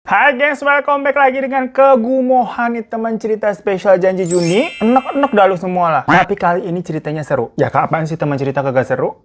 Hai gengs, welcome back lagi dengan kegumohan nih teman cerita spesial janji Juni. Enak-enak dah lu semua lah. Tapi kali ini ceritanya seru. Ya kapan sih teman cerita kagak seru?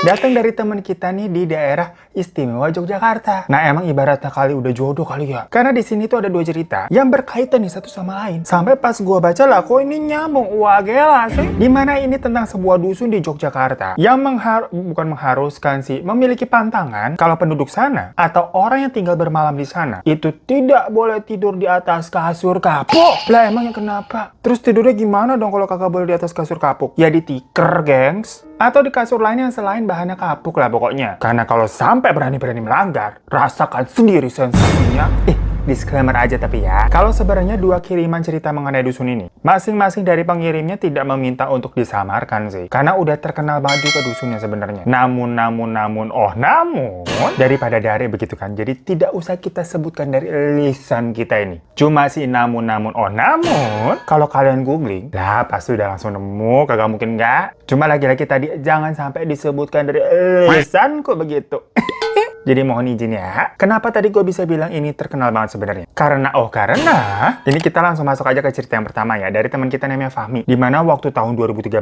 Datang dari teman kita nih di daerah istimewa Yogyakarta. Nah emang ibaratnya kali udah jodoh kali ya. Karena di sini tuh ada dua cerita yang berkaitan nih satu sama lain. Sampai pas gua baca lah kok ini nyambung. Wah gila sih. Dimana ini tentang sebuah dusun di Yogyakarta yang bukan mengharuskan sih, memiliki pantangan kalau penduduk sana atau orang yang tinggal bermalam di sana itu tidak boleh tidur di atas kasur kapuk. Lah emangnya kenapa? Terus tidurnya gimana dong kalau kakak boleh di atas kasur kapuk? Ya di tikar gengs. Atau di kasur lain yang selain bahannya kapuk lah pokoknya. Karena kalau sampai berani-berani melanggar, rasakan sendiri sensasinya. Disclaimer aja tapi ya. Kalau sebenarnya dua kiriman cerita mengenai dusun ini, masing-masing dari pengirimnya tidak meminta untuk disamarkan sih. Karena udah terkenal banget juga dusunnya sebenarnya. Namun, daripada dari begitu kan. Jadi tidak usah kita sebutkan dari lisan kita ini. Cuma sih namun, kalau kalian googling, lah pasti udah langsung nemu, kagak mungkin nggak. Cuma lagi-lagi tadi jangan sampai disebutkan dari lisanku begitu. Jadi mohon izin ya. Kenapa tadi gue bisa bilang ini terkenal banget sebenarnya? Karena ini kita langsung masuk aja ke cerita yang pertama ya. Dari teman kita namanya Fahmi. Dimana waktu tahun 2013,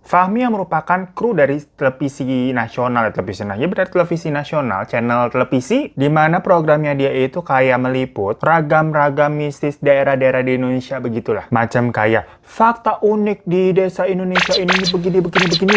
Fahmi yang merupakan kru dari televisi nasional. Televisi nasional, channel televisi. Dimana programnya dia itu kayak meliput ragam-ragam mistis daerah-daerah di Indonesia begitulah. Macam kayak fakta unik di desa Indonesia ini begini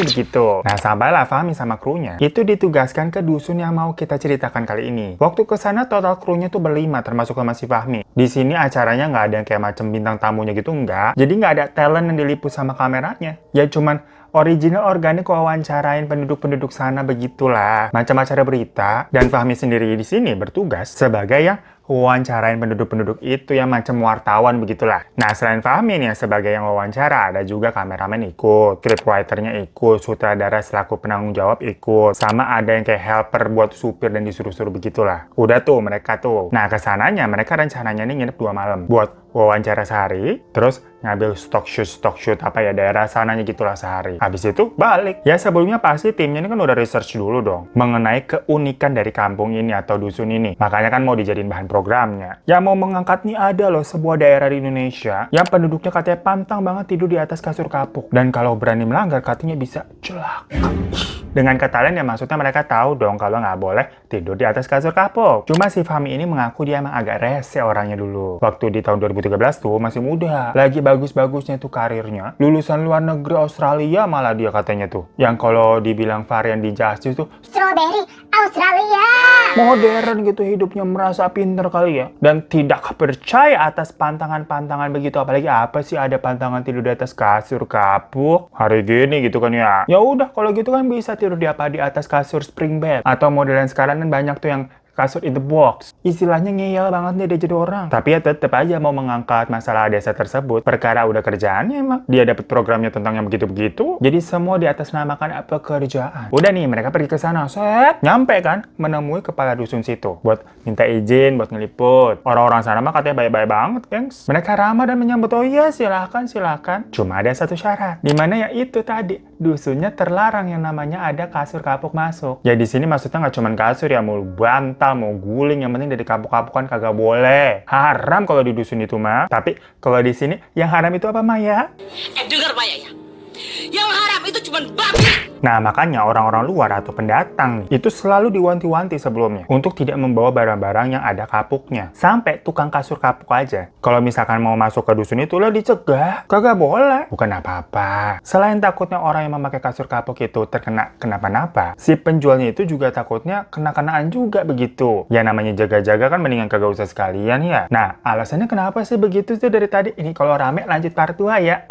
begitu. Nah sampailah Fahmi sama krunya itu ditugaskan ke dusun yang mau kita ceritakan kali ini. Waktu ke sana total krunya tuh berlima termasuk sama si Fahmi. Di sini acaranya nggak ada yang kayak macam bintang tamunya gitu enggak. Jadi nggak ada talent yang diliput sama kameranya. Ya cuman original organik wawancarain penduduk-penduduk sana begitulah. Macam acara berita. Dan Fahmi sendiri di sini bertugas sebagai yang wawancarain penduduk-penduduk itu yang macam wartawan begitulah. Nah selain Fahmi nih sebagai yang wawancara, ada juga kameramen ikut, scriptwriter-nya ikut, sutradara selaku penanggung jawab ikut, sama ada yang kayak helper buat supir dan disuruh-suruh begitulah. Udah tuh mereka tuh. Nah kesananya mereka rencananya nih nginep 2 malam buat wawancara sehari, terus ngambil stock shoot apa ya daerah sananya gitulah sehari. Habis itu balik. Ya sebelumnya pasti timnya ini kan udah research dulu dong mengenai keunikan dari kampung ini atau dusun ini. Makanya kan mau dijadiin bahan programnya. Yang mau mengangkat nih ada loh sebuah daerah di Indonesia yang penduduknya katanya pantang banget tidur di atas kasur kapuk. Dan kalau berani melanggar katanya bisa celaka. Dengan kata lain ya maksudnya mereka tahu dong kalau nggak boleh tidur di atas kasur kapuk. Cuma si Fahmi ini mengaku dia emang agak rese orangnya dulu. Waktu di tahun 2013 tuh masih muda. Lagi bagus-bagusnya tuh karirnya. Lulusan luar negeri Australia malah dia katanya tuh. Yang kalau dibilang varian di Justice tuh Strawberry Australia. Modern gitu hidupnya merasa pinter kali ya. Dan tidak percaya atas pantangan-pantangan begitu. Apalagi apa sih ada pantangan tidur di atas kasur kapuk. Hari gini gitu kan ya. Ya udah kalau gitu kan bisa tidur di atas kasur spring bed. Atau model yang sekarang kan banyak tuh yang kasur in the box. Istilahnya ngeyel banget nih dia jadi orang. Tapi ya tetap aja mau mengangkat masalah desa tersebut. Perkara udah kerjaannya emang. Dia dapat programnya tentang yang begitu-begitu. Jadi semua di atas namakan apa kerjaan. Udah nih mereka pergi ke sana. Set. Nyampe kan menemui kepala dusun situ. Buat minta izin buat ngeliput. Orang-orang sana mah katanya baik-baik banget gengs. Mereka ramah dan menyambut. Oh iya silakan. Cuma ada satu syarat. Dimana ya itu tadi. Dusunnya terlarang yang namanya ada kasur kapuk masuk. Ya di sini maksudnya nggak cuma kasur ya. Mau bantal, mau guling, yang penting dari kapuk-kapukan kagak boleh. Haram kalau di dusun itu mah. Tapi kalau di sini yang haram itu apa Maya? Dengar Maya ya. Yang haram itu cuma babi. Nah makanya orang-orang luar atau pendatang itu selalu diwanti-wanti sebelumnya untuk tidak membawa barang-barang yang ada kapuknya. Sampai tukang kasur kapuk aja. Kalau misalkan mau masuk ke dusun itu lah dicegah. Kagak boleh. Bukan apa-apa. Selain takutnya orang yang memakai kasur kapuk itu terkena kenapa-napa, si penjualnya itu juga takutnya kena-kenaan juga begitu. Ya namanya jaga-jaga kan mendingan kagak usah sekalian ya. Nah alasannya kenapa sih begitu tuh dari tadi? Ini kalau rame lanjut part 2 ya.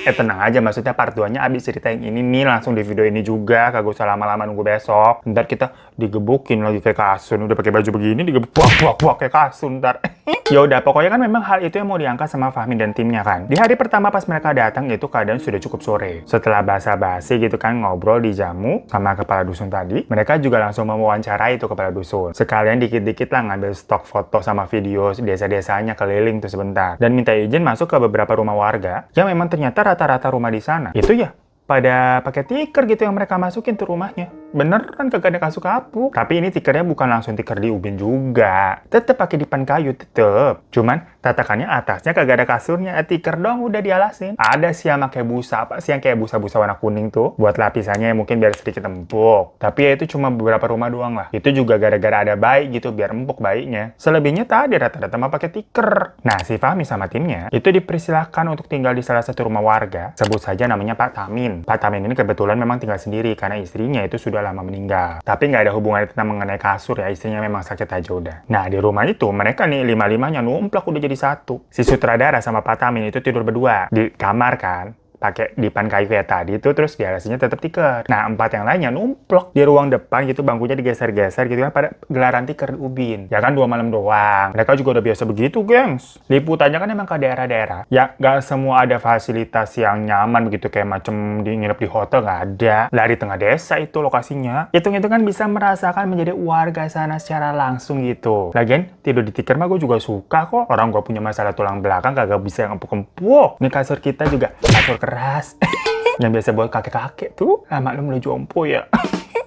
Tenang aja, maksudnya part 2-nya abis cerita yang ini nih langsung di video ini juga, kagak usah lama-lama nunggu besok. Ntar kita digebukin lagi kayak kasun, udah pakai baju begini digebuk kayak kasun ntar. Ya udah, pokoknya kan memang hal itu yang mau diangkat sama Fahmi dan timnya kan. Di hari pertama pas mereka datang itu keadaan sudah cukup sore. Setelah basa-basi gitu kan ngobrol di jamu sama kepala dusun tadi, mereka juga langsung mewawancarai itu kepala dusun. Sekalian dikit-dikit lah ngambil stok foto sama video desa-desanya keliling tuh sebentar. Dan minta izin masuk ke beberapa rumah warga yang memang ternyata rata-rata rumah di sana itu ya pada pakai tikar gitu yang mereka masukin tuh rumahnya. Beneran kagak ada kasur kapuk. Tapi ini tikernya bukan langsung tiker di ubin juga. Tetep pakai dipan kayu, tetep. Cuman tatakannya atasnya kagak ada kasurnya. Tiker dong udah dialasin. Ada sih yang pakai busa. Apa sih yang kayak busa-busa warna kuning tuh? Buat lapisannya mungkin biar sedikit empuk. Tapi ya itu cuma beberapa rumah doang lah. Itu juga gara-gara ada bayi gitu biar empuk bayinya. Selebihnya tadi rata-rata mah pakai tiker. Nah, si Fahmi sama timnya itu dipersilahkan untuk tinggal di salah satu rumah warga. Sebut saja namanya Pak Tamin. Pak Tamin ini kebetulan memang tinggal sendiri karena istrinya itu sudah lama meninggal. Tapi nggak ada hubungannya tentang mengenai kasur ya, istrinya memang sakit aja udah. Nah, di rumah itu mereka nih lima-limanya numplak udah jadi satu. Si sutradara sama Pak Tamin itu tidur berdua di kamar kan. Pakai dipan kayu kayak tadi itu, terus dialasinya tetap tiker. Nah, 4 yang lainnya numplok di ruang depan gitu, bangkunya digeser-geser gitu kan pada gelaran tiker di ubin. Ya kan 2 malam doang. Mereka juga udah biasa begitu, gengs. Liputannya kan emang ke daerah-daerah. Ya, nggak semua ada fasilitas yang nyaman begitu kayak macem di nginep di hotel, nggak ada. Lari tengah desa itu lokasinya. Hitung-hitung kan bisa merasakan menjadi warga sana secara langsung gitu. Lagian, tidur di tiker mah gue juga suka kok. Orang gue punya masalah tulang belakang kagak bisa yang empuk-empuk. Nih kasur kita juga kasur keras yang biasa buat kakek-kakek tuh. Maklum udah jompo ya.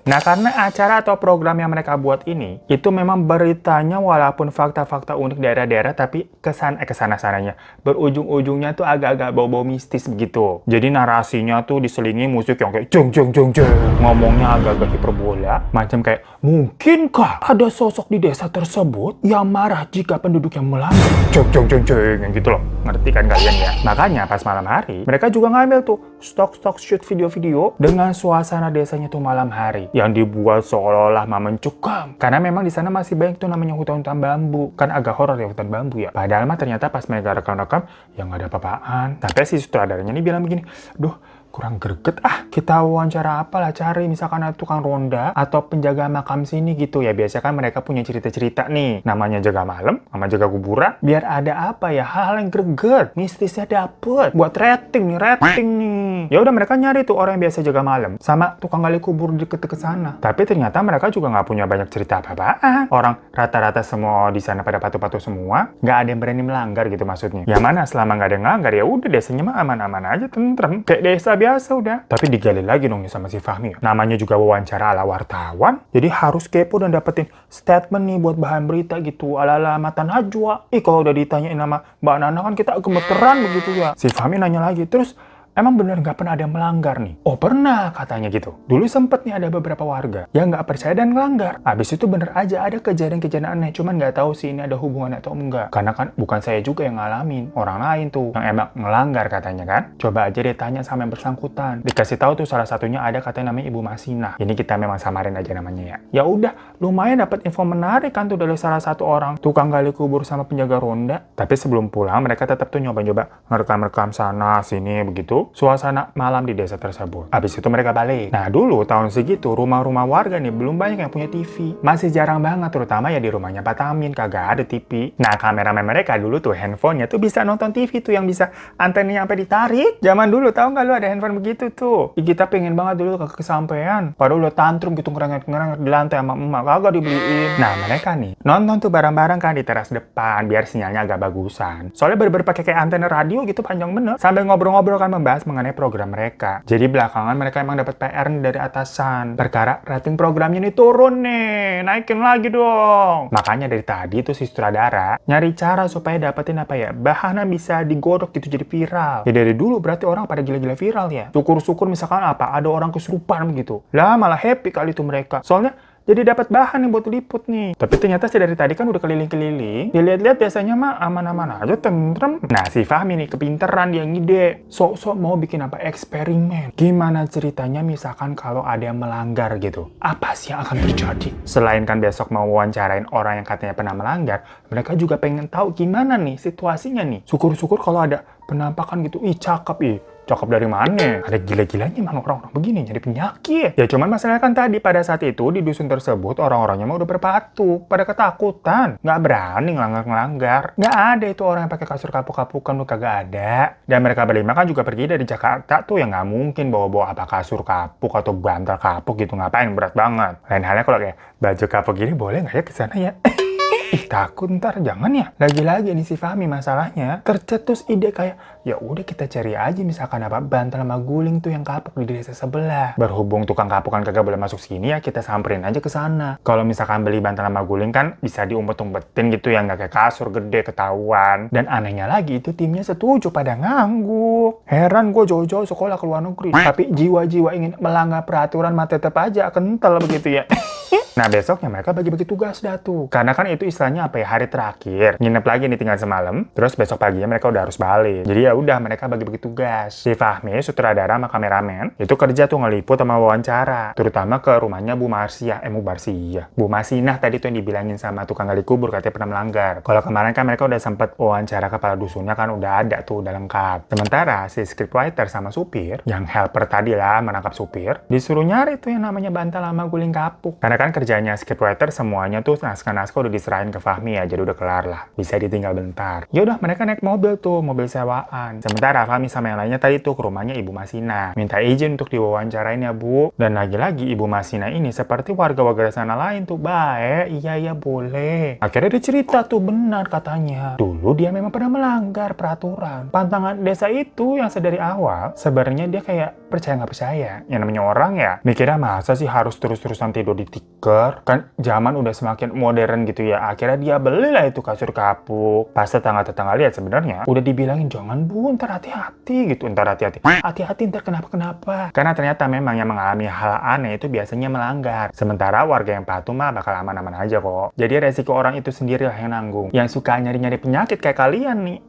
Nah, karena acara atau program yang mereka buat ini, itu memang beritanya walaupun fakta-fakta unik daerah-daerah, tapi kesana-sananya. Berujung-ujungnya tuh agak-agak bau-bau mistis begitu. Jadi narasinya tuh diselingi musik yang kayak jeng jeng jeng jeng. Ngomongnya agak-agak hiperbola. Macam kayak, mungkinkah ada sosok di desa tersebut yang marah jika penduduk yang melanggar? Jeng jeng jeng jeng. Yang gitu loh. Ngerti kan kalian ya? Makanya pas malam hari, mereka juga ngambil tuh stok-stok shoot video-video dengan suasana desanya tuh malam hari. Yang dibuat seolah-olah mencekam. Karena memang di sana masih banyak tuh namanya hutan-hutan bambu. Kan agak horor ya hutan bambu ya. Padahal mah ternyata pas mereka rekam-rekam, ya nggak ada apa-apaan. Sampai si sutradaranya ini bilang begini, duh, kurang greget kita wawancara apalah, cari misalkan ada tukang ronda atau penjaga makam sini gitu ya. Biasanya kan mereka punya cerita-cerita nih, namanya jaga malam sama jaga kuburan, biar ada apa ya, hal yang greget, mistisnya dapet buat rating nih. Ya udah mereka nyari tuh orang yang biasa jaga malam sama tukang gali kubur deket-deket sana. Tapi ternyata mereka juga nggak punya banyak cerita apa-apaan. Orang rata-rata semua di sana pada patuh-patuh semua, nggak ada yang berani melanggar gitu maksudnya. Ya mana selama nggak ada yang melanggar ya udah desanya mah aman-aman aja, tentrem kayak desa biasa udah. Tapi digali lagi dong sama si Fahmi. Namanya juga wawancara ala wartawan, jadi harus kepo dan dapetin statement nih buat bahan berita gitu ala-ala mata najwa. Kalau udah ditanyain nama Mbak Nana kan kita gemeteran begitu ya. Si Fahmi nanya lagi, terus emang bener nggak pernah ada yang melanggar nih? Oh pernah katanya gitu. Dulu sempet nih ada beberapa warga yang nggak percaya dan melanggar. Habis itu bener aja ada kejadian-kejadian aneh. Cuman nggak tahu sih ini ada hubungan atau enggak. Karena kan bukan saya juga yang ngalamin. Orang lain tuh yang emang melanggar katanya kan. Coba aja deh tanya sama yang bersangkutan. Dikasih tahu tuh salah satunya ada katanya namanya Ibu Masina. Ini kita memang samarin aja namanya ya. Ya udah lumayan dapat info menarik kan tuh dari salah satu orang tukang gali kubur sama penjaga ronda. Tapi sebelum pulang mereka tetap tuh nyoba-nyoba ngerekam-rekam sana sini begitu. Suasana malam di desa tersebut. Habis itu mereka balik. Nah dulu tahun segitu rumah-rumah warga nih belum banyak yang punya TV. Masih jarang banget terutama ya di rumahnya Pak Tamin kagak ada TV. Nah kameramen mereka dulu tuh handphonenya tuh bisa nonton TV tuh yang bisa antenanya sampai ditarik. Zaman dulu tahu nggak lu ada handphone begitu tuh. Kita pengen banget dulu kagak kesampean. Padahal udah tantrum gitu ngerengek-ngerengek di lantai sama emak kagak dibeliin. Nah mereka nih nonton tuh bareng-bareng kan di teras depan biar sinyalnya agak bagusan. Soalnya bener-bener pakai kayak antena radio gitu panjang bener. Sambil ngobrol-ngobrol kan membahas mengenai program mereka. Jadi belakangan mereka emang dapat PR dari atasan. Perkara rating programnya ini turun nih, naikin lagi dong. Makanya dari tadi tuh si sutradara nyari cara supaya dapetin apa ya, bahan yang bisa digodok gitu jadi viral. Ya dari dulu berarti orang pada gila-gila viral ya. Syukur-syukur misalkan apa, ada orang kesurupan begitu. Lah malah happy kali tuh mereka. Soalnya jadi dapat bahan nih buat liput nih. Tapi ternyata sih dari tadi kan udah keliling-keliling. Dilihat-lihat biasanya mah aman-aman aja, tentrem. Nah si Fahmi nih kepinteran dia ngide. Sok-sok mau bikin apa eksperimen. Gimana ceritanya misalkan kalau ada yang melanggar gitu. Apa sih yang akan terjadi? Selain kan besok mau wawancarain orang yang katanya pernah melanggar. Mereka juga pengen tahu gimana nih situasinya nih. Syukur-syukur kalau ada penampakan gitu. Ih cakep ih. Cakep dari mana? Ada gila-gilanya emang orang-orang begini jadi penyakit. Ya cuman masalahnya kan tadi pada saat itu di dusun tersebut orang-orangnya mah udah berpatu, pada ketakutan, nggak berani ngelanggar-ngelanggar. Nggak ada itu orang yang pakai kasur kapuk-kapukan tuh kagak ada. Dan mereka berlima kan juga pergi dari Jakarta tuh yang nggak mungkin bawa-bawa apa kasur kapuk atau bantal kapuk gitu, ngapain, berat banget. Lain halnya kalau kayak baju kapuk gini boleh nggak ya ke sana ya? Ih, takut ntar jangan ya. Lagi-lagi nih si Fahmi masalahnya tercetus ide kayak, ya udah kita cari aja misalkan apa bantal sama guling tuh yang kapuk di desa sebelah. Berhubung tukang kapukan kagak boleh masuk sini ya kita samperin aja ke sana. Kalau misalkan beli bantal sama guling kan bisa diumpet-umpetin gitu ya, nggak kayak kasur gede ketahuan. Dan anehnya lagi itu timnya setuju pada ngangguk. Heran gue jauh-jauh sekolah ke luar negeri, tapi jiwa-jiwa ingin melanggar peraturan mah tetap aja kental begitu ya. Nah besoknya mereka bagi-bagi tugas dah tuh. Karena kan itu istilahnya apa ya, hari terakhir. Nginep lagi nih tinggal semalam. Terus besok paginya mereka udah harus balik. Jadi ya udah mereka bagi-bagi tugas. Si Fahmi, sutradara sama kameramen, itu kerja tuh ngeliput sama wawancara. Terutama ke rumahnya Bu Marsia. Bu Masinah tadi tuh yang dibilangin sama tukang gali kubur katanya pernah melanggar. Kalau kemarin kan mereka udah sempet wawancara kepala dusunnya kan udah ada tuh, udah lengkap. Sementara si scriptwriter sama supir, yang helper tadi lah menangkap supir, disuruh nyari tuh yang namanya bantal sama guling kapuk. Karena kan kerjanya scriptwriter semuanya tuh naskah-naskah udah diserahin ke Fahmi ya, jadi udah kelar lah. Bisa ditinggal bentar. Ya udah mereka naik mobil tuh, mobil sewaan. Sementara Fahmi sama yang lainnya tadi tuh ke rumahnya Ibu Masina. Minta izin untuk diwawancarain ya Bu. Dan lagi-lagi Ibu Masina ini seperti warga-warga sana lain tuh, baik, iya boleh. Akhirnya dia cerita tuh benar katanya. Dulu dia memang pernah melanggar peraturan. Pantangan desa itu yang sedari awal sebenarnya dia kayak percaya nggak percaya. Yang namanya orang ya mikirnya masa sih harus terus-terusan tidur di tikar? Kan zaman udah semakin modern gitu ya. Akhirnya dia belilah itu kasur kapuk. Pas tetangga-tetangga lihat sebenarnya udah dibilangin jangan Bu, ntar hati-hati gitu. Ntar hati-hati. Hati-hati ntar kenapa-kenapa. Karena ternyata memang yang mengalami hal aneh itu biasanya melanggar. Sementara warga yang patuh mah bakal aman-aman aja kok. Jadi resiko orang itu sendirilah yang nanggung. Yang suka nyari-nyari penyakit kayak kalian nih.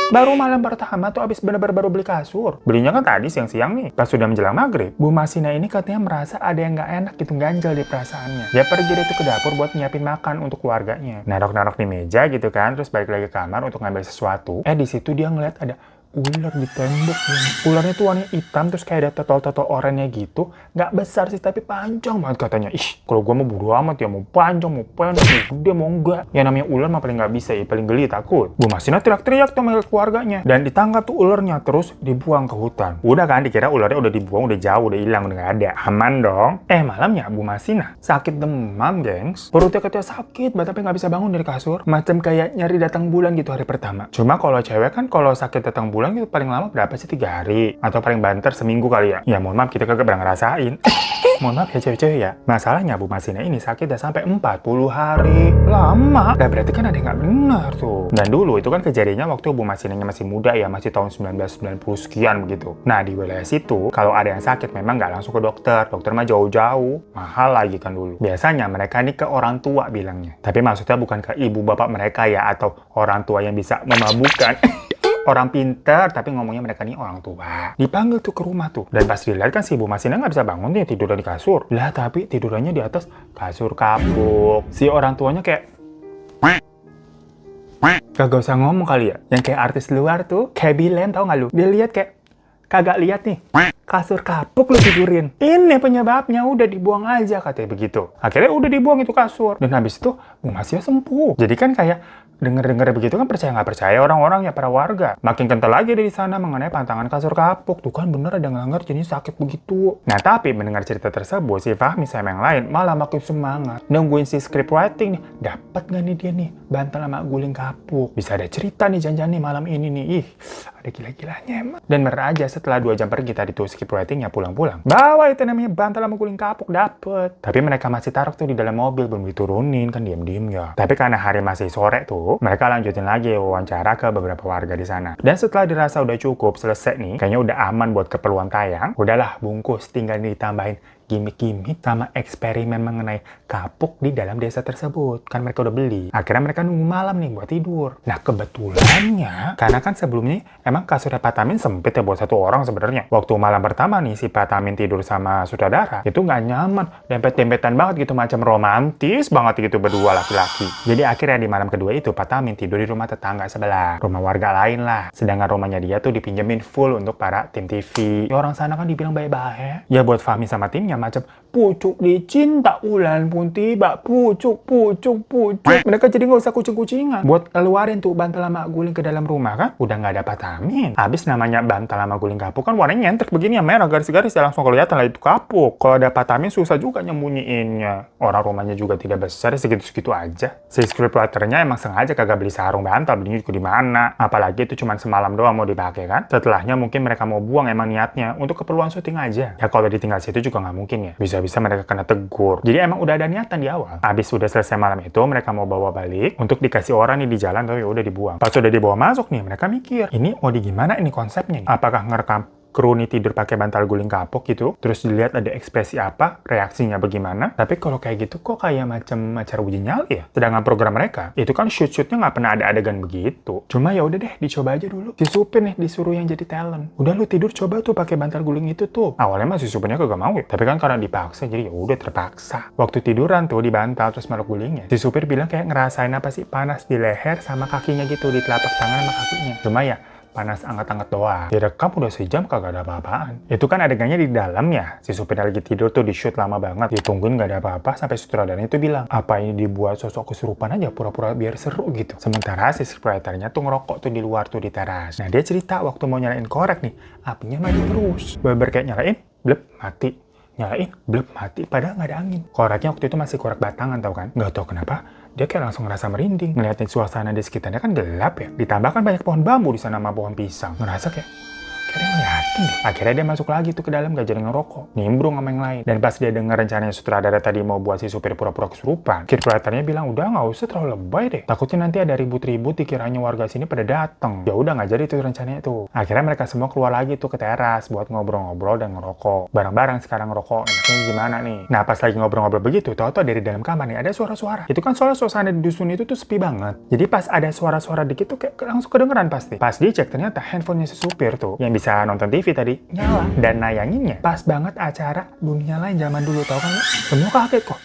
Baru malam pertama tuh abis bener-bener baru beli kasur. Belinya kan tadi siang-siang nih. Pas sudah menjelang maghrib, Bu Masina ini katanya merasa ada yang nggak enak gitu, ganjel di perasaannya. Dia pergi deh tuh ke dapur buat nyiapin makan untuk keluarganya. Narok-narok di meja gitu kan, terus balik lagi ke kamar untuk ngambil sesuatu. Di situ dia ngeliat ada ular di tembok. Ularnya tuh warnanya hitam, terus kayak ada totol-totol oranye gitu. Nggak besar sih, tapi panjang banget katanya. Ih, kalau gua mau bodo amat ya, mau panjang, mau pendek, mau gede, mau enggak. Yang namanya ular mah paling nggak bisa ya, paling geli takut. Bu Masina teriak-teriak tuh sama keluarganya. Dan ditangkap tuh ularnya, terus dibuang ke hutan. Udah kan, dikira ularnya udah dibuang, udah jauh, udah hilang, udah nggak ada. Aman dong. Malamnya Bu Masina sakit demam, gengs. Perutnya katanya sakit, tapi nggak bisa bangun dari kasur. Macam kayak nyari datang bulan gitu hari pertama. Cuma kalau cewek kan, kalau sakit datang bulan itu paling lama berapa sih? 3 hari atau paling banter seminggu kali ya. Ya mohon maaf kita kagak pernah ngerasain. Mohon maaf ya cewek-cewek ya. Masalahnya Bu Masina ini sakit udah sampai 40 hari. Lama. Nah berarti kan ada yang nggak benar tuh. Dan dulu itu kan kejadiannya waktu Bu Masinanya masih muda ya, masih tahun 1990 sekian begitu. Nah di wilayah situ kalau ada yang sakit memang nggak langsung ke dokter. Dokter mah jauh-jauh. Mahal lagi kan dulu. Biasanya mereka ini ke orang tua bilangnya. Tapi maksudnya bukan ke ibu bapak mereka ya, atau orang tua yang bisa memabukkan. Orang pintar, tapi ngomongnya mereka nih orang tua. Dipanggil tuh ke rumah tuh. Dan pas dilihat kan si Bu Masina nggak bisa bangun nih, tidur di kasur. Lah tapi tidurannya di atas kasur kapuk. Si orang tuanya kayak kagak usah ngomong kali ya. Yang kayak artis luar tuh, kayak Bilen tau nggak lu? Dia lihat kayak kagak lihat nih. Kasur kapuk lu tidurin. Ini penyebabnya, udah dibuang aja katanya begitu. Akhirnya udah dibuang itu kasur. Dan habis itu Bu Masina sembuh. Jadi kan kayak denger-denger begitu kan percaya nggak percaya orang-orang ya, para warga. Makin kental lagi dari sana mengenai pantangan kasur kapuk. Tuh kan bener ada ngelanggar jadi sakit begitu. Nah tapi mendengar cerita tersebut, si Fahmi sama yang lain malah makin semangat. Nungguin si script writing nih. Dapat nggak nih dia nih bantal sama guling kapuk. Bisa ada cerita nih janjian nih malam ini nih. Ih, ada gila-gilanya emang. Dan bener aja setelah 2 jam pergi tadi tuh script writingnya pulang-pulang. Bawa itu namanya bantal sama guling kapuk, dapet. Tapi mereka masih taruh tuh di dalam mobil, belum diturunin kan diem-diem ya. Tapi karena hari masih sore tuh, mereka lanjutin lagi wawancara ke beberapa warga di sana. Dan setelah dirasa udah cukup, selesai nih, kayaknya udah aman buat keperluan tayang, udahlah bungkus, tinggal ditambahin gimmick-gimmick sama eksperimen mengenai kapuk di dalam desa tersebut. Kan mereka udah beli. Akhirnya mereka nunggu malam nih buat tidur. Nah kebetulannya, karena kan sebelumnya emang kasurnya Pak Tamin sempit ya buat 1 orang sebenarnya. Waktu malam pertama nih si Pak Tamin tidur sama sutradara, itu nggak nyaman. Dempet-dempetan banget gitu, macam romantis banget gitu berdua laki-laki. Jadi akhirnya di malam kedua itu Pak Tamin tidur di rumah tetangga sebelah. Rumah warga lain lah. Sedangkan rumahnya dia tuh dipinjemin full untuk para tim TV. Ya orang sana kan dibilang baik-baik. Ya buat Fahmi sama timnya yang macam pucuk dicinta ulan pun tiba, pucuk. Mereka jadi nggak usah kucing-kucingan buat keluarin tuh bantal sama guling ke dalam rumah kan, udah nggak ada patamin. Habis namanya bantal sama guling kapuk kan warnanya nyentrik begini ya, merah garis-garis ya, langsung kelihatan lah itu kapuk. Kalau ada patamin susah juga nyembunyiinnya. Orang rumahnya juga tidak besar, segitu-segitu aja. Si scriptwriternya emang sengaja kagak beli sarung bantal, belinya juga di mana. Apalagi itu cuma semalam doang mau dipakai kan. Setelahnya mungkin mereka mau buang emang niatnya untuk keperluan syuting aja. Ya kalau ditinggal situ juga nggak mungkin ya. Bisa mereka kena tegur. Jadi emang udah ada niatan di awal. Habis udah selesai malam itu, mereka mau bawa balik untuk dikasih orang nih di jalan, tapi udah dibuang. Pas udah dibawa masuk nih, mereka mikir, ini mau di gimana ini konsepnya nih? Apakah ngerekam kru nih tidur pakai bantal guling kapuk gitu, terus dilihat ada ekspresi apa, reaksinya bagaimana. Tapi kalau kayak gitu kok kayak macam acara uji nyali ya. Sedangkan program mereka itu kan shoot-shootnya nggak pernah ada adegan begitu. Cuma ya udah deh, dicoba aja dulu. Si supir nih disuruh yang jadi talent. Udah lu tidur coba tuh pakai bantal guling itu tuh. Awalnya mah si supirnya kagak mau ya, tapi kan karena dipaksa jadi ya udah terpaksa. Waktu tiduran tuh di bantal terus meluk gulingnya, si supir bilang kayak ngerasain apa sih, panas di leher sama kakinya gitu, di telapak tangan sama kakinya. Cuma ya panas anget-anget doang. Direkam udah sejam kagak ada apa-apaan. Itu kan adegannya di dalam ya. Si supirnya lagi tidur tuh, di shoot lama banget. Ditungguin gak ada apa-apa sampai sutradaranya itu bilang, apa ini dibuat sosok kesurupan aja pura-pura biar seru gitu. Sementara si scriptwriternya tuh ngerokok tuh di luar tuh di teras. Nah dia cerita waktu mau nyalain korek nih, apinya mati terus. Beber kayak nyalain, blep, mati. Nyalain, blep, mati. Padahal nggak ada angin. Koreknya waktu itu masih korek batangan tau kan. Nggak tau kenapa, dia kayak langsung ngerasa merinding. Ngeliatin suasana di sekitarnya kan gelap ya. Ditambah kan banyak pohon bambu di sana sama pohon pisang. Ngerasa kayak dia ngeliatin deh. Akhirnya dia masuk lagi tuh ke dalam, gak jadi ngerokok. Nimbrung sama yang lain. Dan pas dia denger rencananya sutradara tadi mau buat si supir pura-pura kesurupan, scriptwriternya bilang, udah nggak usah terlalu lebay deh. Takutnya nanti ada ribut-ribut dikiranya warga sini pada dateng. Ya udah nggak jadi tuh rencananya tuh. Akhirnya mereka semua keluar lagi tuh ke teras buat ngobrol-ngobrol dan ngerokok. Bareng-bareng sekarang ngerokok. Enaknya gimana nih? Nah pas lagi ngobrol-ngobrol begitu, tau-tau dari dalam kamar nih ada suara-suara. Itu kan soalnya suasana di dusun itu tuh sepi banget. Jadi pas ada suara-suara dikit tuh kayak langsung kedengeran pasti. Pas dicek ternyata handphonenya si supir tuh yang bisa nonton TV tadi nyala, dan nayanginnya pas banget acara Dunia Lain zaman dulu, tau kan lu? Semua kaget kok.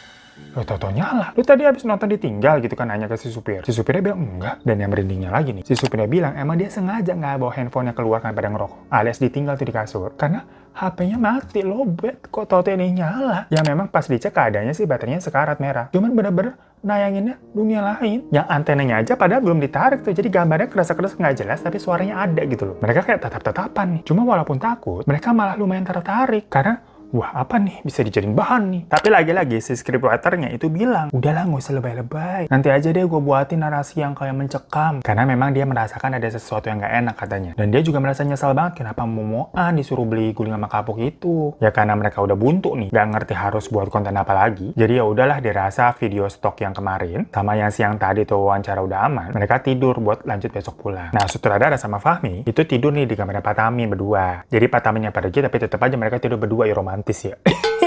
Lo tau nyala. Lu tadi habis nonton ditinggal gitu kan, nanya ke si supir. Si supirnya bilang enggak. Dan yang merindingnya lagi nih, si supirnya bilang emang dia sengaja nggak bawa handphonenya keluar kan pada ngerokok, alias ditinggal tuh di kasur karena HP-nya mati, lobet. Kok tau ini nyala? Ya memang pas dicek keadaannya sih baterainya sekarat merah. Cuman bener-bener nayanginnya Dunia Lain. Yang antenanya aja padahal belum ditarik tuh. Jadi gambarnya kerasa-kerasa nggak jelas tapi suaranya ada gitu loh. Mereka kayak tatap-tatapan nih. Cuma walaupun takut, mereka malah lumayan tertarik. Karena wah apa nih, bisa dijadiin bahan nih. Tapi lagi-lagi si scriptwriternya itu bilang, udahlah nggak usah lebay-lebay. Nanti aja deh gue buatin narasi yang kayak mencekam. Karena memang dia merasakan ada sesuatu yang nggak enak katanya. Dan dia juga merasa nyesal banget kenapa momoan disuruh beli guling sama kapuk itu. Ya karena mereka udah buntu nih, nggak ngerti harus buat konten apa lagi. Jadi ya udahlah dirasa video stok yang kemarin sama yang siang tadi tuh wawancara udah aman. Mereka tidur buat lanjut besok pulang. Nah sutradara sama Fahmi itu tidur nih di kamarnya Patamin berdua. Jadi Pataminnya pergi tapi tetap aja mereka tidur berdua ya, romantis ya.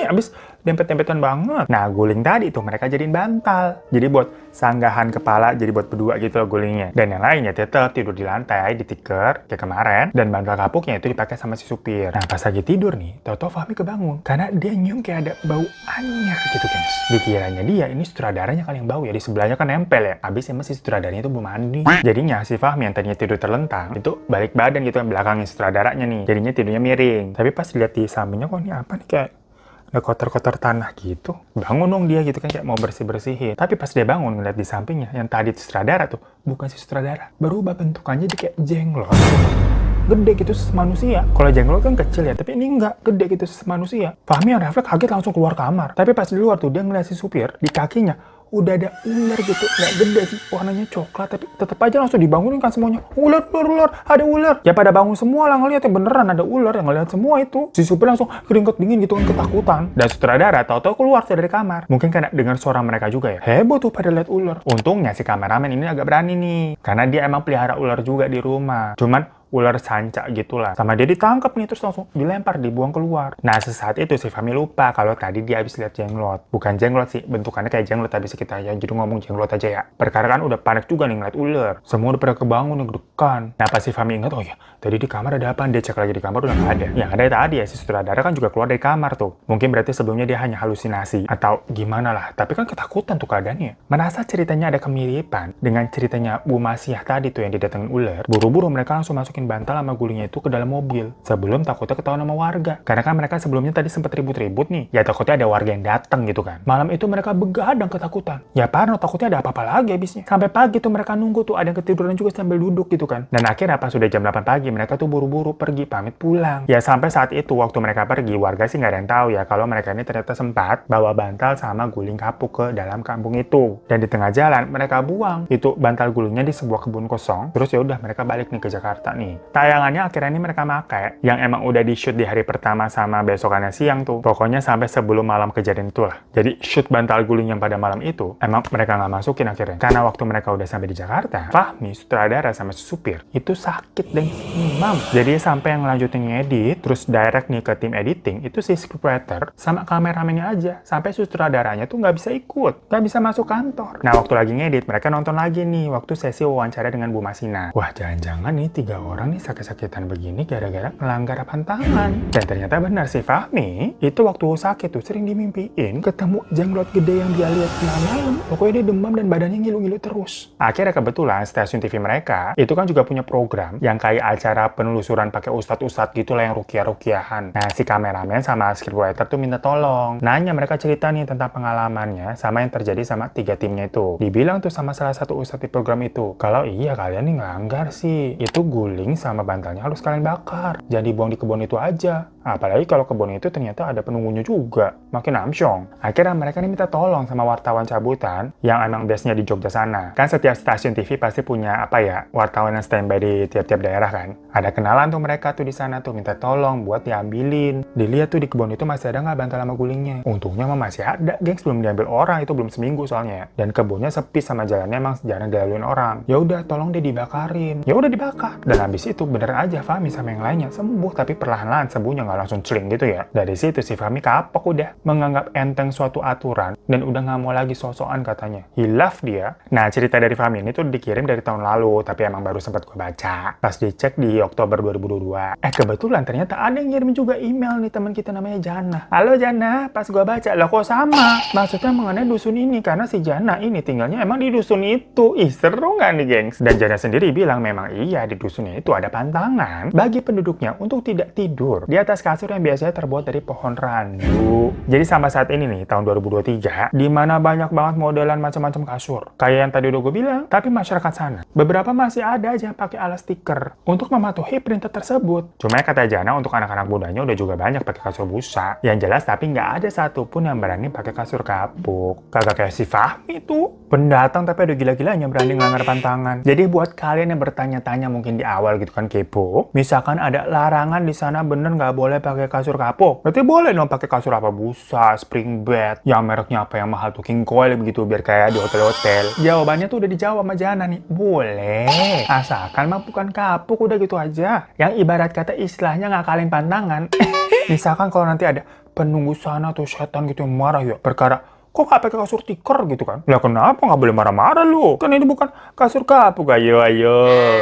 Abis dempet-dempetan banget. Nah guling tadi tuh mereka jadiin bantal. Jadi buat sanggahan kepala, jadi buat berdua gitu loh gulingnya. Dan yang lainnya tetap tidur di lantai, di tikar kayak kemarin. Dan bantal kapuknya itu dipakai sama si supir. Nah pas lagi tidur nih, tau-tau Fahmi kebangun. Karena dia nyium kayak ada bau anyar gitu kan. Dikiranya dia ini sutradaranya kali yang bau ya. Di sebelahnya kan nempel ya. Abis emang si sutradaranya itu belum mandi. Jadinya si Fahmi yang tadinya tidur terlentang, itu balik badan gitu yang belakangnya sutradaranya nih. Jadinya tidurnya miring. Tapi pas lihat di sampingnya kok ini apa nih, kayak ada kotor-kotor tanah gitu. Bangun dong dia gitu kan, kayak mau bersih-bersihin. Tapi pas dia bangun ngeliat di sampingnya, yang tadi sutradara tuh bukan si sutradara. Berubah bentukannya jadi kayak jenglot. Gede gitu manusia. Kalau jenglot kan kecil ya, tapi ini enggak, gede gitu manusia. Fahmi yang refleks kaget langsung keluar kamar. Tapi pas di luar tuh dia ngeliat si supir di kakinya udah ada ular gitu, nggak gede sih, warnanya coklat, tapi tetap aja langsung dibangunin kan semuanya. Ular, ada ular. Ya pada bangun semua lah ngeliat, yang beneran ada ular, yang ngeliat semua itu. Si supir langsung keringet dingin gitu kan, ketakutan. Dan sutradara tahu-tahu keluar dari kamar. Mungkin karena dengar suara mereka juga ya. Heboh tuh pada lihat ular. Untungnya si kameramen ini agak berani nih, karena dia emang pelihara ular juga di rumah. Cuman ular sanca gitulah. Sama dia ditangkap nih, terus langsung dilempar, dibuang keluar. Nah sesaat itu si Fahmi lupa kalau tadi dia habis lihat jenglot. Bukan jenglot sih, bentukannya kayak jenglot, habis kita ya jadi ngomong jenglot aja ya. Perkara kan udah panik juga nih ngeliat ular. Semua udah pada kebangun nih, gedekan. Nah pas si Fahmi ingat, oh ya tadi di kamar ada apa? Dia cek lagi di kamar udah nggak ada. Yang ada tadi ya si sutradara kan juga keluar dari kamar tuh. Mungkin berarti sebelumnya dia hanya halusinasi atau gimana lah. Tapi kan ketakutan tuh keadaannya. Merasa ceritanya ada kemiripan dengan ceritanya Bu Masiah tadi tuh yang didatengin ular. Buru-buru mereka langsung masukin masukin bantal sama gulingnya itu ke dalam mobil sebelum takutnya ketahuan sama warga. Karena kan mereka sebelumnya tadi sempat ribut-ribut nih. Ya takutnya ada warga yang datang gitu kan. Malam itu mereka begadang ketakutan. Ya parno, takutnya ada apa-apa lagi habisnya. Sampai pagi tuh mereka nunggu tuh ada yang ketiduran juga sambil duduk gitu kan. Dan akhirnya pas sudah jam 8 pagi mereka tuh buru-buru pergi pamit pulang. Ya sampai saat itu waktu mereka pergi warga sih nggak ada yang tahu ya kalau mereka ini ternyata sempat bawa bantal sama guling kapuk ke dalam kampung itu. Dan di tengah jalan mereka buang itu bantal gulingnya di sebuah kebun kosong. Terus ya udah mereka balik nih ke Jakarta nih. Tayangannya akhirnya ini mereka pakai yang emang udah di shoot di hari pertama sama besokannya siang tuh. Pokoknya sampai sebelum malam kejadian itulah. Jadi shoot bantal guling yang pada malam itu emang mereka nggak masukin akhirnya. Karena waktu mereka udah sampai di Jakarta, Fahmi, sutradara sama supir itu sakit dan demam. Jadi sampai yang lanjutin ngedit, terus direct nih ke tim editing itu si scriptwriter sama kameramennya aja. Sampai sutradaranya tuh nggak bisa ikut, nggak bisa masuk kantor. Nah waktu lagi ngedit mereka nonton lagi nih waktu sesi wawancara dengan Bu Masina. Wah jangan-jangan nih 3 orang nih sakit-sakitan begini gara-gara melanggar pantangan. Dan ternyata benar si Fahmi itu waktu sakit tuh sering dimimpiin ketemu jenglot gede yang dia lihat tengah malam. Pokoknya dia demam dan badannya ngilu-ngilu terus. Akhirnya kebetulan stasiun TV mereka itu kan juga punya program yang kayak acara penelusuran pakai ustadz-ustadz gitu lah yang rukiah-rukiahan. Nah si kameramen sama scriptwriter tuh minta tolong. Nanya mereka cerita nih tentang pengalamannya sama yang terjadi sama 3 timnya itu. Dibilang tuh sama salah satu ustadz di program itu, kalau iya kalian nih ngelanggar sih. Itu guling sama bantalnya harus kalian bakar. Jangan dibuang di kebun itu aja. Apalagi kalau kebun itu ternyata ada penunggunya juga. Makin amsyong. Akhirnya mereka nih minta tolong sama wartawan cabutan yang emang biasanya di Jogja sana. Kan setiap stasiun TV pasti punya wartawan yang standby di tiap-tiap daerah kan. Ada kenalan tuh mereka tuh di sana tuh minta tolong buat diambilin. Dilihat tuh di kebun itu masih ada nggak bantal sama gulingnya. Untungnya mah masih ada, gengs, belum diambil orang, itu belum seminggu soalnya. Dan kebunnya sepi sama jalannya emang jarang dilaluin orang. Ya udah tolong deh dibakarin. Ya udah dibakar. Dan habis itu bener aja Fahmi sama yang lainnya sembuh, tapi perlahan-lahan sembuhnya nggak langsung celing gitu ya. Dari situ si Fahmi kapok udah, menganggap enteng suatu aturan dan udah nggak mau lagi sok-sokan katanya. Hilaf dia. Nah cerita dari Fahmi ini tuh dikirim dari tahun lalu, tapi emang baru sempat gue baca. Pas dicek di Oktober 2022. Kebetulan ternyata ada yang ngirim juga email nih teman kita namanya Jana. Halo Jana, pas gue baca lah kok sama. Maksudnya mengenai dusun ini karena si Jana ini tinggalnya emang di dusun itu. Ih seru nggak nih gengs? Dan Jana sendiri bilang memang iya di dusunnya itu ada pantangan bagi penduduknya untuk tidak tidur di atas kasur yang biasanya terbuat dari pohon randu. Jadi sampai saat ini nih tahun 2023 di mana banyak banget modelan macam-macam kasur. Kayak yang tadi udah gue bilang, tapi masyarakat sana beberapa masih ada aja yang pakai alas stiker untuk mematuhi perintah tersebut. Cuma kata Jana untuk anak-anak mudanya udah juga banyak pakai kasur busa. Yang jelas tapi nggak ada satupun yang berani pakai kasur kapuk. Kagak kayak si Fahmi tuh. Pendatang tapi udah gila-gilanya berani ngelanggar pantangan. Jadi buat kalian yang bertanya-tanya mungkin di awal gitu kan kepo. Misalkan ada larangan di sana bener nggak boleh pakai kasur kapuk. Berarti boleh dong pakai kasur apa busa, spring bed, yang mereknya apa yang mahal tuh king coil begitu biar kayak di hotel-hotel. Jawabannya tuh udah dijawab sama Jana nih. Boleh. Asalkan mah bukan kapuk udah gitu aja. Yang ibarat kata istilahnya ngakalin pantangan. Misalkan kalau nanti ada penunggu sana tuh setan gitu yang marah ya perkara kok gak pakai kasur tikar gitu kan? Lah kenapa gak boleh marah-marah lu? Kan ini bukan kasur kapuk, ayo.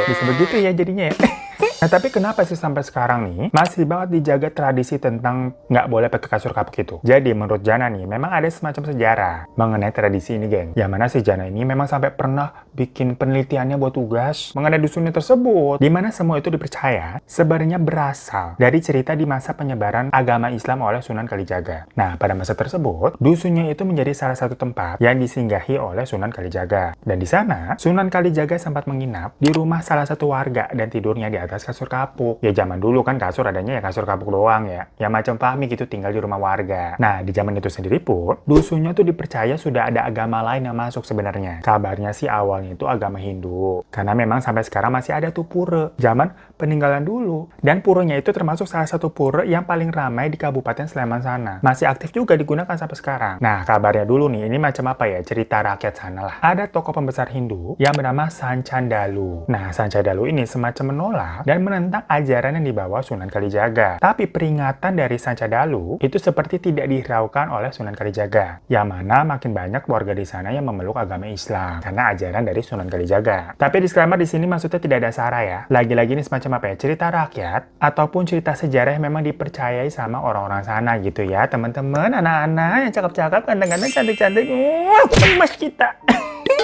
Bisa begitu ya jadinya ya. Nah tapi kenapa sih sampai sekarang nih masih banget dijaga tradisi tentang nggak boleh pakai kasur kapuk itu? Jadi menurut Jana nih memang ada semacam sejarah mengenai tradisi ini geng. Yang mana si Jana ini memang sampai pernah bikin penelitiannya buat tugas mengenai dusunnya tersebut. Dimana semua itu dipercaya sebenarnya berasal dari cerita di masa penyebaran agama Islam oleh Sunan Kalijaga. Nah pada masa tersebut dusunnya itu menjadi salah satu tempat yang disinggahi oleh Sunan Kalijaga. Dan di sana Sunan Kalijaga sempat menginap di rumah salah satu warga dan tidurnya di atas kasur kapuk. Ya zaman dulu kan kasur adanya ya kasur kapuk doang ya. Ya macam Fahmi gitu tinggal di rumah warga. Nah di zaman itu sendiri pun dusunnya tuh dipercaya sudah ada agama lain yang masuk sebenarnya. Kabarnya sih awalnya itu agama Hindu. Karena memang sampai sekarang masih ada tuh pura. Zaman peninggalan dulu. Dan puranya itu termasuk salah satu pura yang paling ramai di Kabupaten Sleman sana. Masih aktif juga digunakan sampai sekarang. Nah kabarnya dulu nih ini macam apa ya cerita rakyat sana lah. Ada tokoh pembesar Hindu yang bernama Sancandalu. Nah Sancandalu ini semacam menolak dan menentang ajaran yang dibawa Sunan Kalijaga. Tapi peringatan dari Sancandalu itu seperti tidak dihiraukan oleh Sunan Kalijaga. Yang mana makin banyak warga di sana yang memeluk agama Islam karena ajaran dari Sunan Kalijaga. Tapi disclaimer di sini maksudnya tidak ada sara ya. Lagi-lagi ini semacam apa ya? Cerita rakyat ataupun cerita sejarah yang memang dipercayai sama orang-orang sana gitu ya, teman-teman, anak-anak yang cakep-cakep, ganteng-ganteng, cantik-cantik. Wah, emas kita.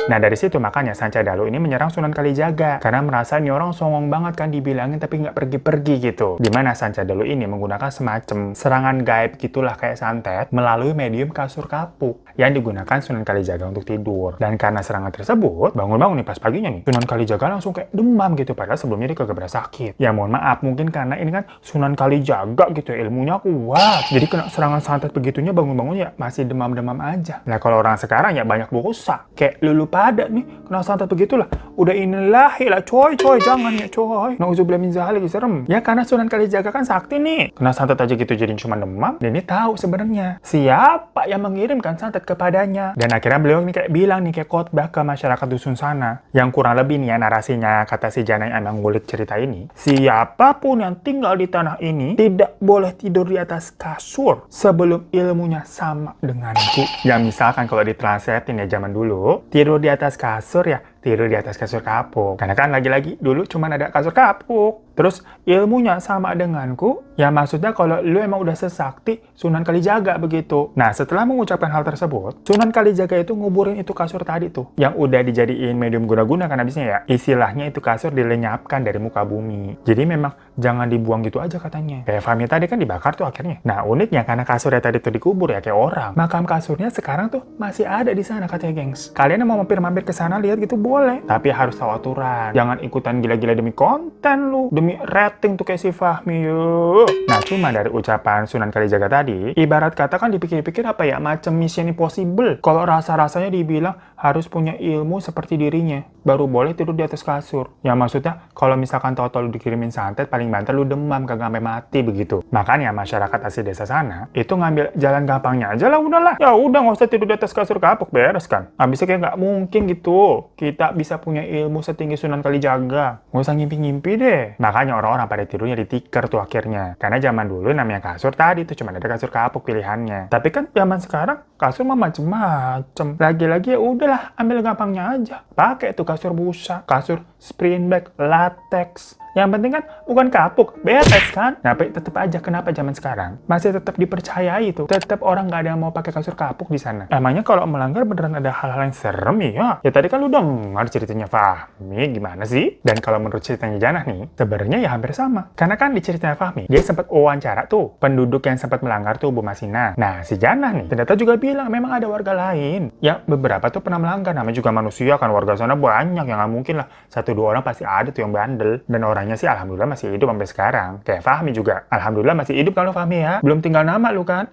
Nah dari situ makanya Sanca Dalu ini menyerang Sunan Kalijaga karena merasa ini orang songong banget kan dibilangin tapi nggak pergi-pergi gitu. Dimana Sanca Dalu ini menggunakan semacam serangan gaib gitulah kayak santet melalui medium kasur kapuk yang digunakan Sunan Kalijaga untuk tidur. Dan karena serangan tersebut, bangun-bangun nih pas paginya nih, Sunan Kalijaga langsung kayak demam gitu padahal sebelumnya dia kagak pernah sakit. Ya mohon maaf, mungkin karena ini kan Sunan Kalijaga gitu ilmunya kuat. Jadi kena serangan santet begitunya bangun-bangun ya masih demam-demam aja. Nah kalau orang sekarang ya banyak dosa. Kayak lulu pada nih kena santet begitulah. Udah inilahi lah coy jangan ya coy. Nauzubillah min zalik serem. Ya karena Sunan Kalijaga kan sakti nih. Kena santet aja gitu jadi cuma demam. Dan ini tahu sebenarnya siapa yang mengirimkan santet kepadanya. Dan akhirnya beliau nih kayak bilang nih kayak khotbah ke masyarakat dusun sana. Yang kurang lebih nih ya narasinya kata si Jana yang ngulik cerita ini. Siapapun yang tinggal di tanah ini tidak boleh tidur di atas kasur sebelum ilmunya sama denganku. Ya misalkan kalau ditranslatein ya zaman dulu, tidur di atas kasur ya tidur di atas kasur kapuk. Karena kan lagi-lagi dulu cuma ada kasur kapuk. Terus ilmunya sama denganku, ya maksudnya kalau lu emang udah sesakti Sunan Kalijaga begitu. Nah setelah mengucapkan hal tersebut, Sunan Kalijaga itu nguburin itu kasur tadi tuh, yang udah dijadiin medium guna-guna kan habisnya ya. Istilahnya itu kasur dilenyapkan dari muka bumi. Jadi memang jangan dibuang gitu aja katanya. Kayak Fahmi tadi kan dibakar tuh akhirnya. Nah uniknya karena kasurnya tadi tuh dikubur ya kayak orang. Makam kasurnya sekarang tuh masih ada di sana katanya gengs. Kalian yang mau mampir-mampir ke sana lihat gitu boleh. Tapi harus tahu aturan. Jangan ikutan gila-gila demi konten lu. Demi rating tuh kayak si Fahmi yuk. Nah cuma dari ucapan Sunan Kalijaga tadi, ibarat kata kan dipikir-pikir apa ya, macam mission impossible. Kalau rasa-rasanya dibilang harus punya ilmu seperti dirinya, baru boleh tidur di atas kasur. Yang maksudnya kalau misalkan tahu-tahu lu dikirimin santet, paling banter lu demam kagak sampai mati begitu. Makanya masyarakat asli desa sana itu ngambil jalan gampangnya aja lah udahlah. Ya udah nggak usah tidur di atas kasur kapuk, beres kan. Habisnya kayak nggak mungkin gitu kita bisa punya ilmu setinggi Sunan Kalijaga. Nggak usah ngimpi-ngimpi deh. Makanya orang-orang pada tidurnya di tikar tuh akhirnya. Karena zaman dulu namanya kasur tadi tuh cuma ada kasur kapuk pilihannya. Tapi kan zaman sekarang kasur mah macem-macem. Lagi-lagi ya udahlah ambil gampangnya aja. Pakai tuh kasur busa, kasur springback, latex. Yang penting kan bukan kapuk, beres kan? Tapi tetap aja kenapa zaman sekarang masih tetap dipercayai tuh. Tetap orang nggak ada yang mau pakai kasur kapuk di sana. Emangnya kalau melanggar beneran ada hal-hal yang serem ya? Ya tadi kan lu dengar ceritanya Fahmi gimana sih? Dan kalau menurut ceritanya Janah nih, sebenarnya ya hampir sama. Karena kan di ceritanya Fahmi, dia sempat wawancara tuh penduduk yang sempat melanggar tuh Bu Masina. Nah si Janah nih ternyata juga bilang memang ada warga lain yang beberapa tuh pernah melanggar. Namanya juga manusia kan, warga sana banyak yang nggak mungkin lah 1-2 orang pasti ada tuh yang bandel. Dan orangnya sih alhamdulillah masih hidup sampai sekarang. Kayak Fahmi juga. Alhamdulillah masih hidup kalau Fahmi ya. Belum tinggal nama lu kan.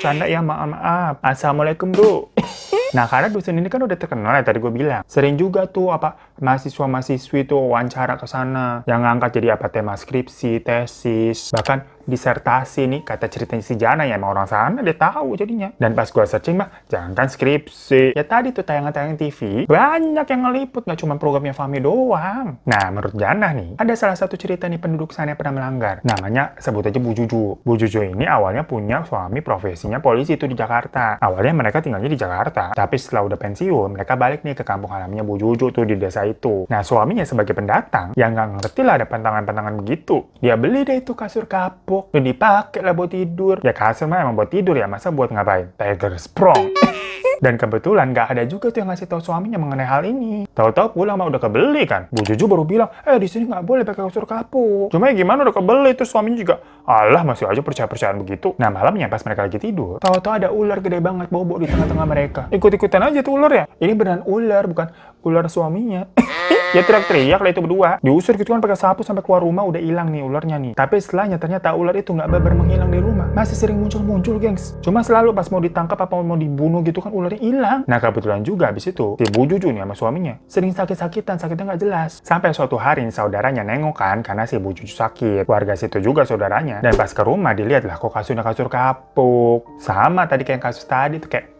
Canda ya, maaf. Assalamualaikum bro. Nah karena dusun ini kan udah terkenal ya tadi gue bilang. Sering juga tuh mahasiswa-mahasiswi tuh wawancara ke sana. Yang ngangkat jadi tema skripsi, tesis, bahkan disertasi nih kata ceritanya si Jana ya emang orang sana dia tahu jadinya. Dan pas gue searching mah jangankan skripsi. Ya tadi tuh tayangan-tayangan TV banyak yang ngeliput nggak cuma programnya Fahmi doang. Nah menurut Jana nih ada salah satu cerita nih penduduk sana yang pernah melanggar. Namanya sebut aja Bu Juju. Bu Juju ini awalnya punya suami profesinya polisi itu di Jakarta. Awalnya mereka tinggalnya di Jakarta. Tapi setelah udah pensiun mereka balik nih ke kampung halamannya Bu Juju tuh di desa itu. Nah suaminya sebagai pendatang yang nggak ngerti lah ada pantangan-pantangan begitu. Dia beli deh itu kasur kapuk. Udah dipakai lah buat tidur. Ya kasur mah emang buat tidur ya, masa buat ngapain? Tiger Sprong. Dan kebetulan nggak ada juga tuh yang ngasih tahu suaminya mengenai hal ini. Tahu-tahu pulang mah udah kebeli kan. Bu Juju baru bilang, di sini nggak boleh pakai kasur kapuk. Cuma ya gimana udah kebeli, terus suaminya juga, alah masih aja percaya-percayaan begitu. Nah malamnya pas mereka lagi tidur, tahu-tahu ada ular gede banget bobo di tengah-tengah mereka. Ikut-ikutan aja tuh ular ya. Ini beneran ular, bukan ular suaminya. Ya teriak-teriak lah itu berdua. Diusir gitu kan pakai sapu sampai keluar rumah udah hilang nih ularnya nih. Tapi setelahnya ternyata ular itu nggak beber menghilang di rumah. Masih sering muncul-muncul gengs. Cuma selalu pas mau ditangkap apa mau dibunuh gitu kan ularnya hilang. Nah kebetulan juga habis itu si Bu Juju nih sama suaminya sering sakit-sakitan, sakitnya nggak jelas. Sampai suatu hari saudaranya nengok kan karena si Bu Juju sakit. Warga situ juga saudaranya. Dan pas ke rumah dilihat lah kok kasurnya kasur kapuk. Sama tadi kayak kasus tadi tuh kayak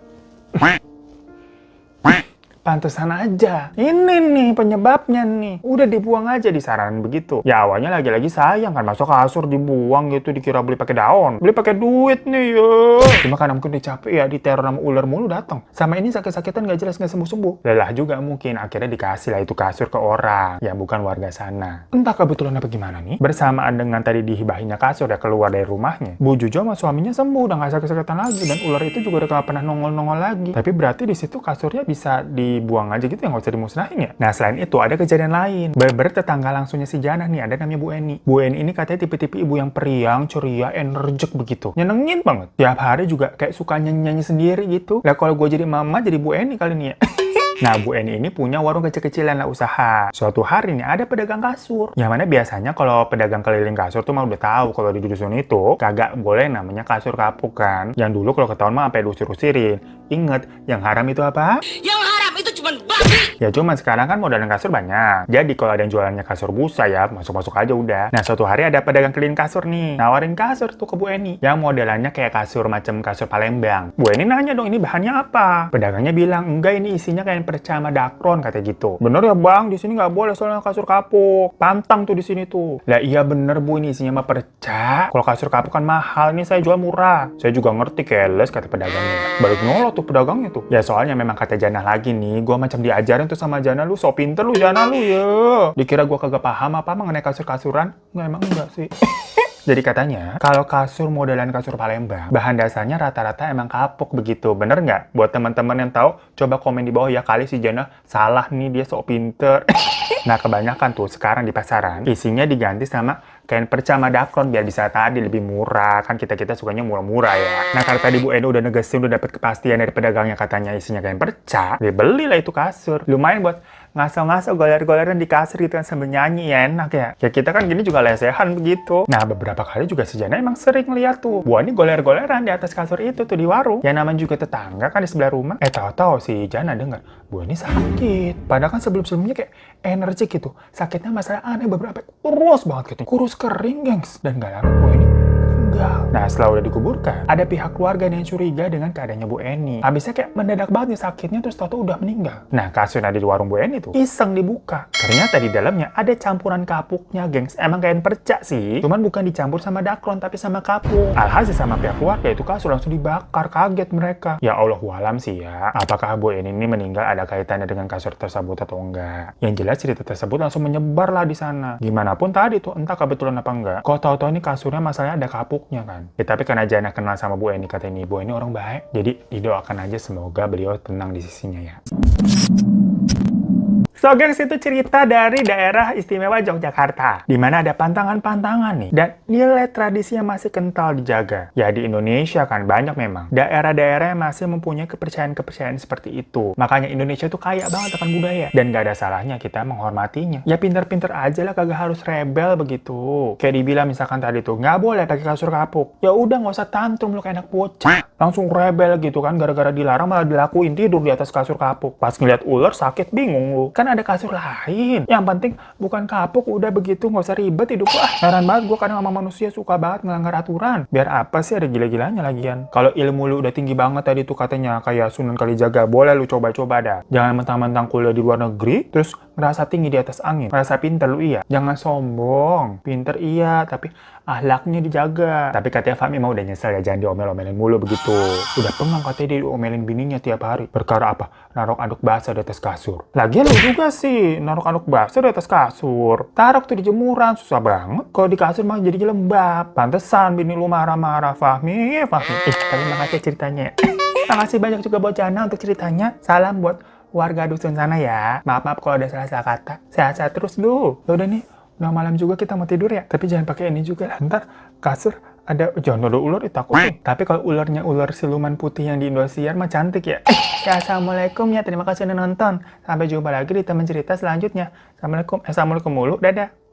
pantesan aja. Ini nih penyebabnya nih. Udah dibuang aja disaranin begitu. Ya awalnya lagi-lagi sayang kan. Masuk kasur dibuang gitu dikira beli pakai daun. Beli pakai duit nih yo. Cuma karena mungkin dia capek ya diteror sama ular mulu datang. Sama ini sakit-sakitan gak jelas gak sembuh-sembuh. Lelah juga mungkin akhirnya dikasih lah itu kasur ke orang yang bukan warga sana. Entah kebetulan apa gimana nih. Bersamaan dengan tadi dihibahinya kasur ya keluar dari rumahnya. Bu Juju sama suaminya sembuh udah gak sakit-sakitan lagi dan ular itu juga udah gak pernah nongol-nongol lagi. Tapi berarti di situ kasurnya bisa di dibuang aja gitu ya, nggak usah dimusnahin ya. Nah selain itu ada kejadian lain. Beber tetangga langsungnya si Jana nih, ada namanya Bu Eni. Bu Eni ini katanya tipe-tipe ibu yang periang, ceria, energik begitu. Nyenengin banget. Tiap hari juga kayak suka nyanyi-nyanyi sendiri gitu. Lah kalau gue jadi mama jadi Bu Eni kali ini ya. Nah, Bu Eni ini punya warung kecil-kecilan lah usaha. Suatu hari nih ada pedagang kasur. Yang mana biasanya kalau pedagang keliling kasur tuh mah udah tahu kalau di dusun itu kagak boleh namanya kasur kapuk kan. Yang dulu kalau ketahuan mah sampai diusir-usirin. Ingat, yang haram itu apa? Yang haram itu cuma babi. Ya cuma sekarang kan modelan kasur banyak. Jadi kalau ada yang jualannya kasur busa ya, masuk-masuk aja udah. Nah suatu hari ada pedagang keliling kasur nih. Nawarin kasur tuh ke Bu Eni. Yang modelannya kayak kasur macam kasur Palembang. Bu Eni nanya dong, ini bahannya apa? Pedagangnya bilang, enggak ini isinya kain perca sama dakron katanya gitu. Bener ya bang, di sini nggak boleh soalnya kasur kapuk. Pantang tuh di sini tuh. Lah iya bener Bu, ini isinya mah perca. Kalau kasur kapuk kan mahal, ini saya jual murah. Saya juga ngerti keles kata pedagangnya. Balik nolot tuh pedagangnya tuh. Ya soalnya memang kata Jana lagi nih, gua macam diajarin tuh sama Jana, lu so pinter lu Jana lu ya. Dikira gua kagak paham apa mengenai kasur-kasuran? Nggak, emang enggak sih. Jadi katanya, kalau kasur modelan kasur Palembang, bahan dasarnya rata-rata emang kapuk begitu. Bener nggak? Buat teman-teman yang tahu, coba komen di bawah ya, kali si Jana salah nih, dia sok pinter. Nah, kebanyakan tuh sekarang di pasaran, isinya diganti sama kain perca sama dakron biar bisa tadi lebih murah. Kan kita-kita sukanya murah-murah ya. Nah, kalau tadi Bu Eni udah negesin, udah dapet kepastian dari pedagangnya katanya isinya kain perca, dia belilah itu kasur. Lumayan buat ngasal-ngasal goler-goleran di kasur gitu kan sambil nyanyi ya, enak ya. Ya kita kan gini juga lesehan begitu. Nah beberapa kali juga si Jana emang sering lihat tuh Bu Eni goler-goleran di atas kasur itu tuh di warung. Ya namanya juga tetangga kan di sebelah rumah. Tahu-tahu si Jana denger Bu Eni sakit. Padahal kan sebelum-sebelumnya kayak energik gitu. Sakitnya masalah aneh beberapa kurus banget gitu. Kurus kering gengs. Dan gak lama Bu Eni meninggal. Nah setelah udah dikuburkan, ada pihak keluarga yang curiga dengan keadaannya Bu Eni. Habisnya kayak mendadak banget nih sakitnya, terus tahu udah meninggal. Nah kasur yang ada di warung Bu Eni tuh iseng dibuka. Ternyata di dalamnya ada campuran kapuknya gengs. Emang kain perca sih, cuman bukan dicampur sama dakron tapi sama kapuk. Alhasil sama pihak keluarga itu kasur langsung dibakar. Kaget mereka. Ya Allahualam sih ya, apakah Bu Eni ini meninggal ada kaitannya dengan kasur tersebut atau enggak. Yang jelas cerita tersebut langsung menyebar lah di sana. Gimana pun tadi tuh, entah kebetulan apa enggak, kok tahu-tahu ini kasurnya masalahnya ada kapuknya kan. Ya tapi karena Jana kenal sama Bu Eni, kata ini Bu Eni orang baik, jadi didoakan aja semoga beliau tenang di sisinya ya. So gengs, itu cerita dari daerah istimewa Yogyakarta, di mana ada pantangan-pantangan nih, dan nilai tradisi yang masih kental dijaga. Ya di Indonesia kan banyak memang daerah-daerah yang masih mempunyai kepercayaan-kepercayaan seperti itu. Makanya Indonesia tuh kaya banget akan budaya, dan gak ada salahnya kita menghormatinya. Ya pinter-pinter aja lah, kagak harus rebel begitu. Kayak dibilang misalkan tadi tuh, nggak boleh pakai kasur kapuk. Ya udah nggak usah tantrum lu kayak anak bocah. Langsung rebel gitu kan, gara-gara dilarang malah dilakuin tidur di atas kasur kapuk. Pas ngeliat ular sakit bingung lu. Kan ada kasur lain. Yang penting bukan kapuk, udah begitu nggak usah ribet hidup gua. Heran banget gua kadang sama manusia suka banget ngelanggar aturan. Biar apa sih ada gila-gilanya lagian. Kalau ilmu lu udah tinggi banget tadi tuh katanya kayak Sunan Kalijaga, boleh lu coba-coba dah. Jangan mentang-mentang kuliah di luar negeri terus ngerasa tinggi di atas angin. Ngerasa pinter lu iya. Jangan sombong. Pinter iya, tapi ahlaknya dijaga. Tapi katanya Fahmi mah udah nyesel ya, jangan diomel-omelin mulu begitu. Udah pengang katanya dia diomelin bininya tiap hari. Perkara apa? Naruh anduk basah di atas kasur. Lagian lu juga sih naruh anduk basah di atas kasur. Taruh tuh di jemuran, susah banget. Kalau di kasur mah jadi lembab. Pantesan bini lu marah-marah. Fahmi. Tapi makasih ceritanya. Makasih banyak juga buat Jana untuk ceritanya. Salam buat warga dusun sana ya. Maaf kalau ada salah-salah kata. Sehat-sehat terus lu. Udah nih, udah malam juga kita mau tidur ya. Tapi jangan pakai ini juga lah. Ntar kasur ada, jangan ada ular, takut nih. Tapi kalau ularnya ular siluman putih yang di Indosiar mah cantik ya. Ya assalamualaikum ya, terima kasih udah nonton. Sampai jumpa lagi di teman cerita selanjutnya. Assalamualaikum mulu, dadah.